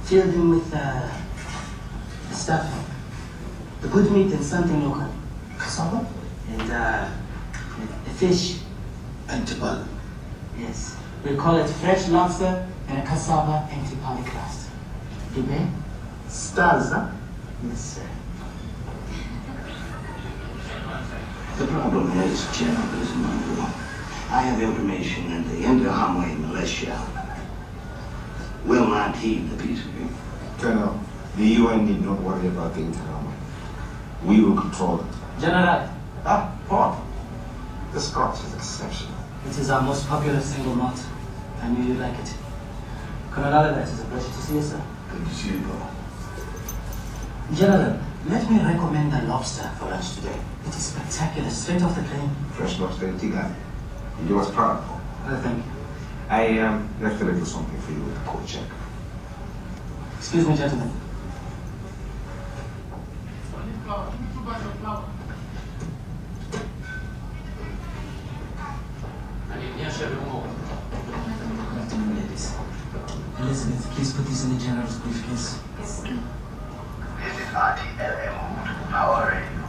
fill them with the stuffing, the good meat and something local. Cassava? And the fish. Antipal. Yes. We call it fresh lobster and a cassava antipal crust. Dube? Stars, huh? Yes, sir. The problem is, General, I have information that the Indo-Hamwe militia will not heed the peace agreement. Colonel, the UN need not worry about the Indo-Hamwe. We will control it. General. What? The Scotch is exceptional. It is our most popular single malt. I knew you'd like it. Colonel Oliver, it is a pleasure to see you, sir. Good to see you, Paul. General, let me recommend the lobster for lunch today. It is spectacular, straight off the plane. Fresh lobster in Tiga. You do us proud. Thank you. I have to do something for you with the code check. Excuse me, gentlemen. Ladies. Elizabeth, please put these in the general's briefcase. This is RTLM, Power Radio.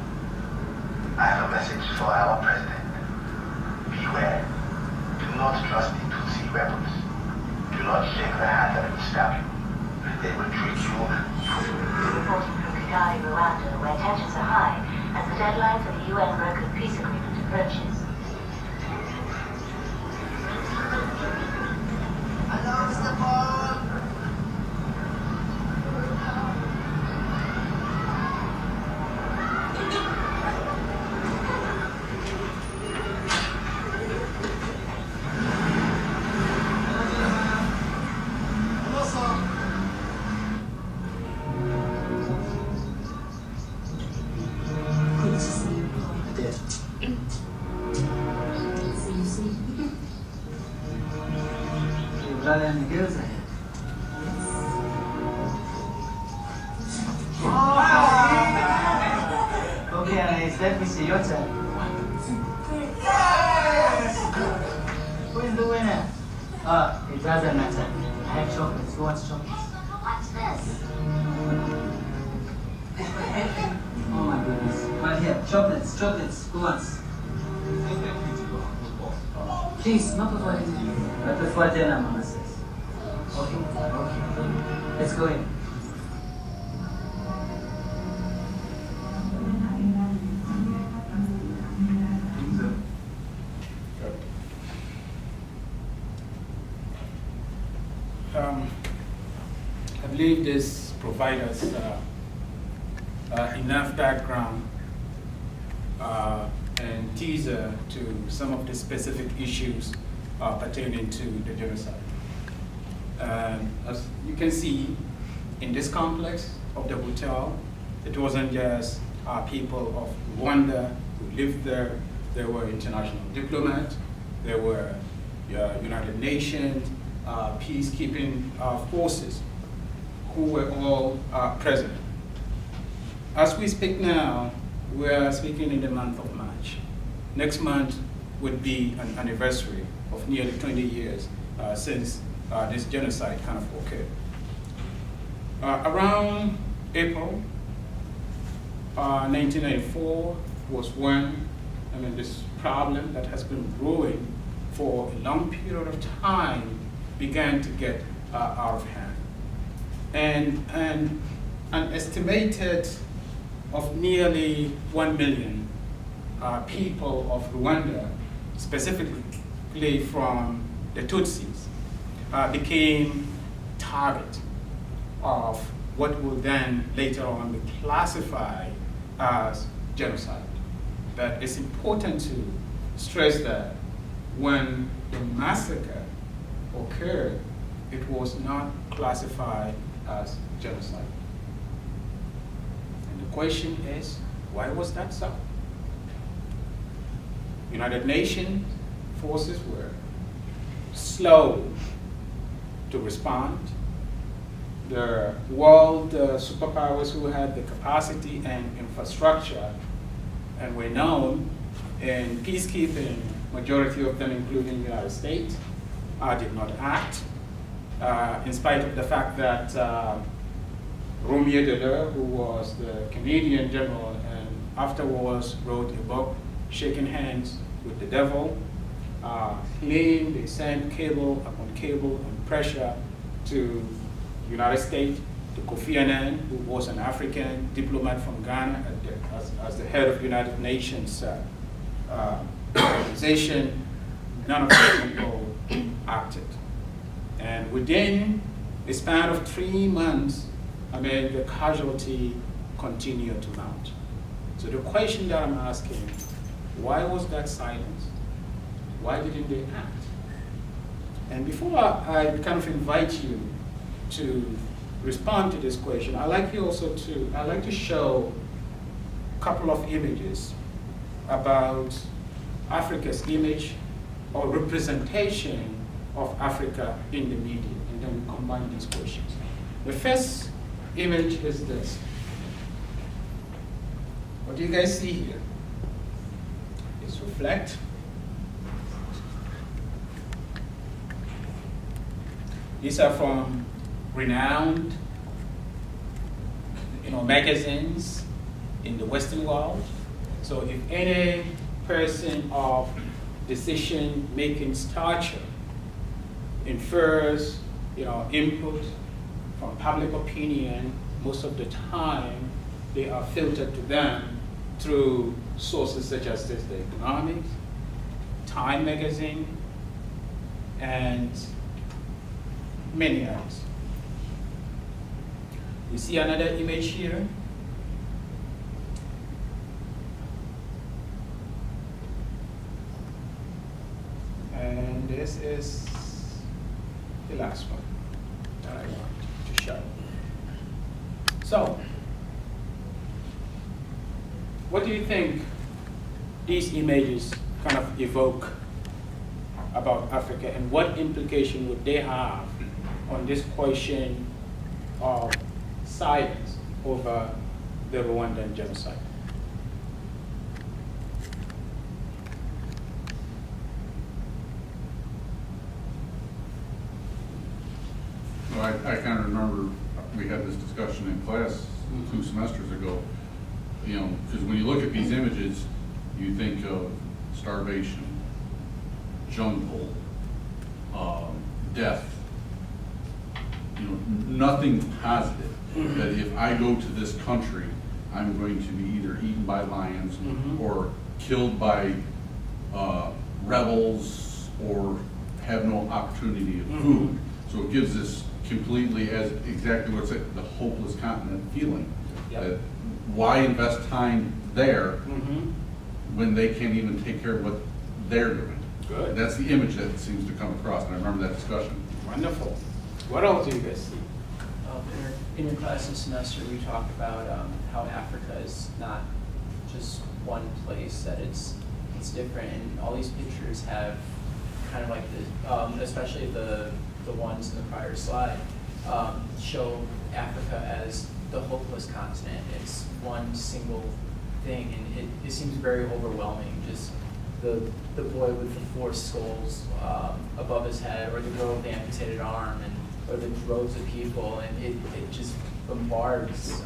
I have a message for our president. Beware. Do not trust the Tutsi rebels. Do not shake the hand that will stab you. They will treat you Reporting from Kigali, Rwanda, where tensions are high as the deadline for the UN brokered peace agreement approaches. Announce the ball! And the girls ahead. Okay, Anaïs, let me see your turn. Yes! Who is the winner? It doesn't matter. I have chocolates. Who wants chocolates? What's this? Oh my goodness. Right here, chocolates. Who wants? Please, not before dinner. But before dinner, Mama says. Okay. Let's go in. I believe this provides us enough background and teaser to some of the specific issues pertaining to the genocide. As you can see, in this complex of the hotel, it wasn't just people of Rwanda who lived there. There were international diplomats, there were United Nations, peacekeeping forces who were all present. As we speak now, we are speaking in the month of March. Next month would be an anniversary of nearly 20 years since this genocide kind of occurred. Around April 1994 was when this problem that has been brewing for a long period of time began to get out of hand. And an estimated of nearly 1 million people of Rwanda, specifically from the Tutsis, became target of what will then later on be classified as genocide. But it's important to stress that when the massacre occurred, it was not classified as genocide. And the question is, why was that so? United Nations forces were slow to respond. The world superpowers who had the capacity and infrastructure and were known in peacekeeping, majority of them including the United States, did not act. in spite of the fact that Romier Deleur, who was the Canadian general and afterwards wrote a book, Shaking Hands with the Devil, claimed they sent cable upon cable and pressure to the United States, to Kofi Annan, who was an African diplomat from Ghana as the head of the United Nations organization. None of those people acted. And within a span of 3 months, the casualty continued to mount. So the question that I'm asking, why was that silence? Why didn't they act? And before I kind of invite you to respond to this question, I'd like to show a couple of images about Africa's image or representation of Africa in the media, and then we combine these questions. The first image is this. What do you guys see here? It's reflect. These are from renowned magazines in the Western world. So if any person of decision-making stature infers input from public opinion, most of the time they are filtered to them through sources such as The Economics, Time magazine, and many others. You see another image here. And this is the last one that I want to show. So, what do you think these images kind of evoke about Africa, and what implication would they have on this question of silence over the Rwandan genocide? Well, I kind of remember we had this discussion in class 2 semesters ago, because when you look at these images, you think of starvation, jungle, death, nothing positive. That if I go to this country, I'm going to be either eaten by lions or killed by rebels or have no opportunity of food. So it gives this completely, as exactly what it's like, the hopeless continent feeling. Yep. That why invest time there when they can't even take care of what they're doing? Good. That's the image that seems to come across, and I remember that discussion. Wonderful. What else do you guys see? In your class this semester, we talked about how Africa is not just one place, that it's different, and all these pictures have kind of like the, especially the ones in the prior slide, show Africa as the hopeless continent. It's one single thing, and it seems very overwhelming. Just the boy with the 4 skulls above his head, or the girl with the amputated arm, or the droves of people, and it just bombards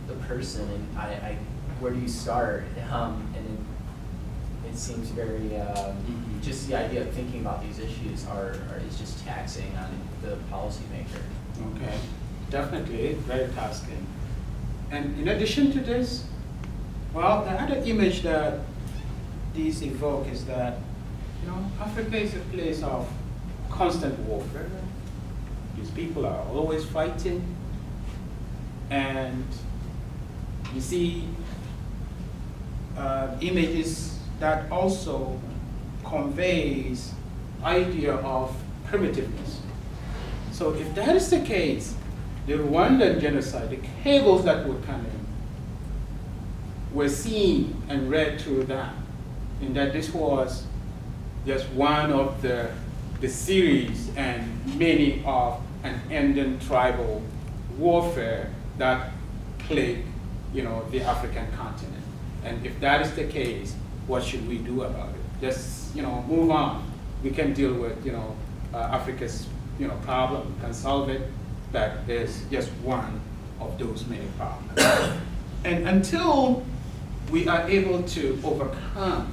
the person. And I where do you start? And it seems very just the idea of thinking about these issues is just taxing on the policymaker. Okay, definitely very tasking. And in addition to this, well, the other image that these evoke is that Africa is a place of constant warfare. These people are always fighting, and you see images that also conveys idea of primitiveness. So if that is the case, the Rwandan genocide, the cables that were coming, were seen and read through that, in that this was just one of the series and many of an ending tribal warfare that plagued, the African continent. And if that is the case, what should we do about it? Just, move on. We can deal with, Africa's problem, we can solve it, but there's just one of those many problems. And until we are able to overcome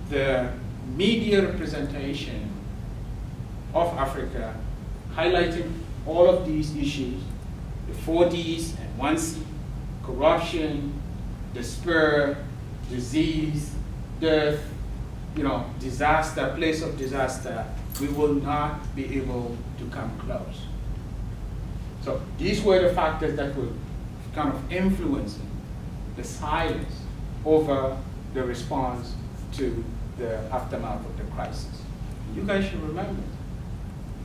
the media representation of Africa, highlighting all of these issues, the 4Ds and 1C, corruption, despair, disease, death, disaster, place of disaster, we will not be able to come close. So these were the factors that were kind of influencing the silence over the response to the aftermath of the crisis. You guys should remember,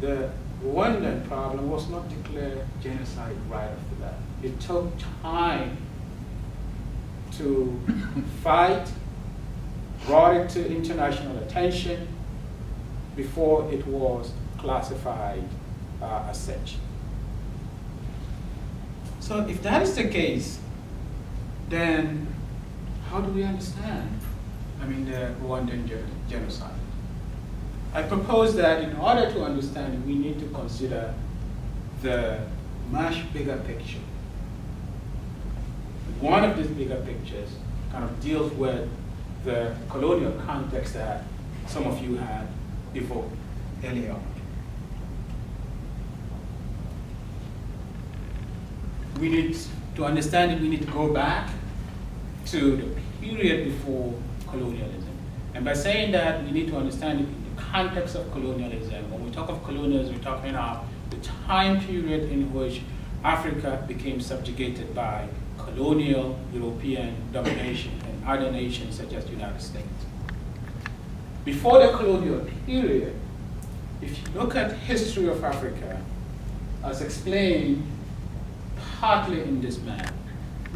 the Rwandan problem was not declared genocide right after that. It took time to fight, brought it to international attention before it was classified as such. So if that is the case, then how do we understand, the Rwandan genocide? I propose that in order to understand it, we need to consider the much bigger picture. One of these bigger pictures kind of deals with the colonial context that some of you had evoked earlier on. We need to understand it, we need to go back to the period before colonialism. And by saying that, we need to understand it in the context of colonialism. When we talk of colonialism, we're talking about the time period in which Africa became subjugated by colonial European domination and other nations such as the United States. Before the colonial period, if you look at the history of Africa, as explained partly in this map,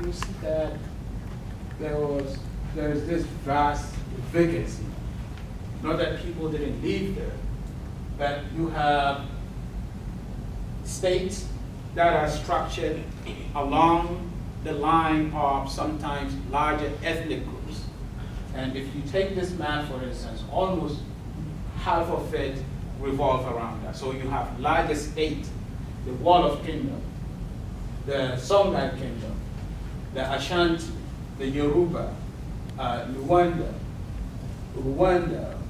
you see that there is this vast vacancy. Not that people didn't live there, but you have states that are structured along the line of sometimes larger ethnic groups. And if you take this map, for instance, almost half of it revolves around that. So you have larger states, the Wolof Kingdom, the Songhai Kingdom, the Ashanti, the Yoruba, Rwanda,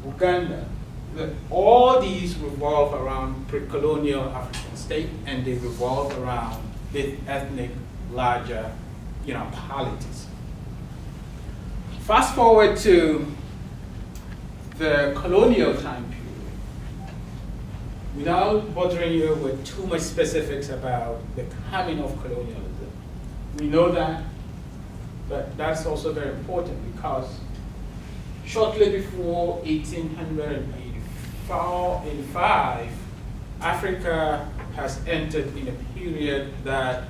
Uganda. All these revolve around pre-colonial African state, and they revolve around this ethnic, larger, polities. Fast forward to the colonial time period, without bothering you with too much specifics about the coming of colonialism. We know that, but that's also very important because shortly before 1885, Africa has entered in a period that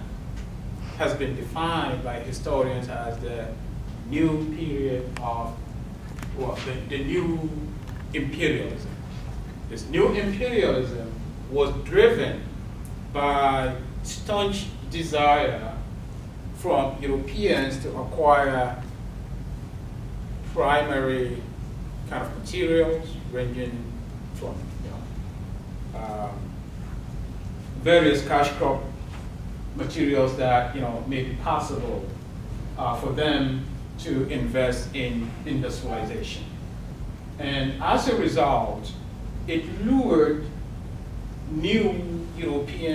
has been defined by historians as the new period of, the new imperialism. This new imperialism was driven by staunch desire from Europeans to acquire primary kind of materials ranging from various cash crop materials that may be possible for them to invest in industrialization. And as a result, it lured new European